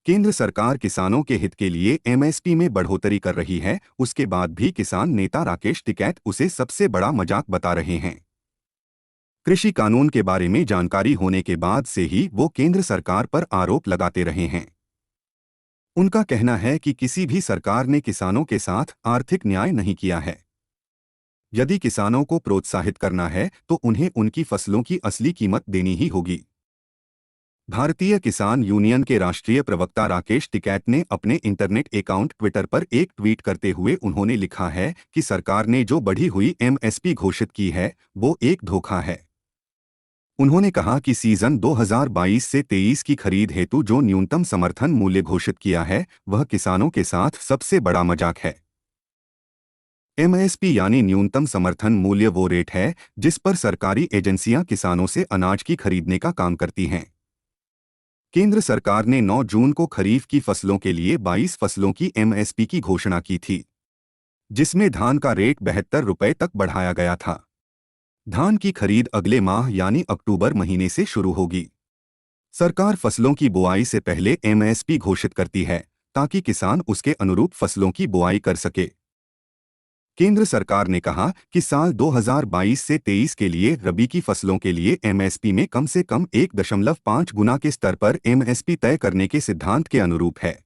केंद्र सरकार किसानों के हित के लिए एमएसपी में बढ़ोतरी कर रही है, उसके बाद भी किसान नेता राकेश टिकैत उसे सबसे बड़ा मजाक बता रहे हैं। कृषि कानून के बारे में जानकारी होने के बाद से ही वो केंद्र सरकार पर आरोप लगाते रहे हैं। उनका कहना है कि किसी भी सरकार ने किसानों के साथ आर्थिक न्याय नहीं किया है। यदि किसानों को प्रोत्साहित करना है तो उन्हें उनकी फसलों की असली कीमत देनी ही होगी। भारतीय किसान यूनियन के राष्ट्रीय प्रवक्ता राकेश टिकैत ने अपने इंटरनेट अकाउंट ट्विटर पर एक ट्वीट करते हुए उन्होंने लिखा है कि सरकार ने जो बढ़ी हुई एमएसपी घोषित की है वो एक धोखा है। उन्होंने कहा कि सीजन 2022 से 23 की खरीद हेतु जो न्यूनतम समर्थन मूल्य घोषित किया है वह किसानों के साथ सबसे बड़ा मजाक है। एमएसपी यानी न्यूनतम समर्थन मूल्य वो रेट है जिस पर सरकारी एजेंसियां किसानों से अनाज की खरीदने का काम करती हैं। केंद्र सरकार ने 9 जून को खरीफ की फसलों के लिए 22 फसलों की एमएसपी की घोषणा की थी, जिसमें धान का रेट 72 रुपये तक बढ़ाया गया था। धान की खरीद अगले माह यानी अक्टूबर महीने से शुरू होगी। सरकार फसलों की बुआई से पहले एमएसपी घोषित करती है ताकि किसान उसके अनुरूप फसलों की बुआई कर सके। केंद्र सरकार ने कहा कि साल 2022 से 23 के लिए रबी की फसलों के लिए एमएसपी में कम से कम 1.5 गुना के स्तर पर एमएसपी तय करने के सिद्धांत के अनुरूप है।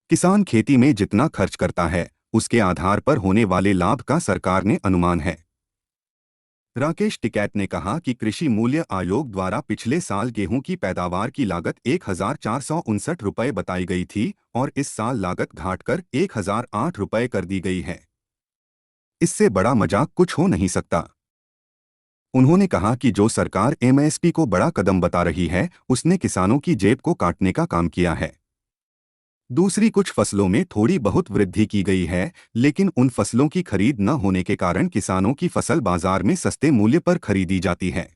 किसान खेती में जितना खर्च करता है उसके आधार पर होने वाले लाभ का सरकार ने अनुमान है। राकेश टिकैत ने कहा कि कृषि मूल्य आयोग द्वारा पिछले साल गेहूं की पैदावार की लागत 1,459 रुपये बताई गई थी और इस साल लागत घटाकर 1,008 रुपये कर दी गई है। इससे बड़ा मजाक कुछ हो नहीं सकता। उन्होंने कहा कि जो सरकार एमएसपी को बड़ा कदम बता रही है उसने किसानों की जेब को काटने का काम किया है। दूसरी कुछ फसलों में थोड़ी बहुत वृद्धि की गई है, लेकिन उन फसलों की खरीद न होने के कारण किसानों की फसल बाजार में सस्ते मूल्य पर खरीदी जाती है।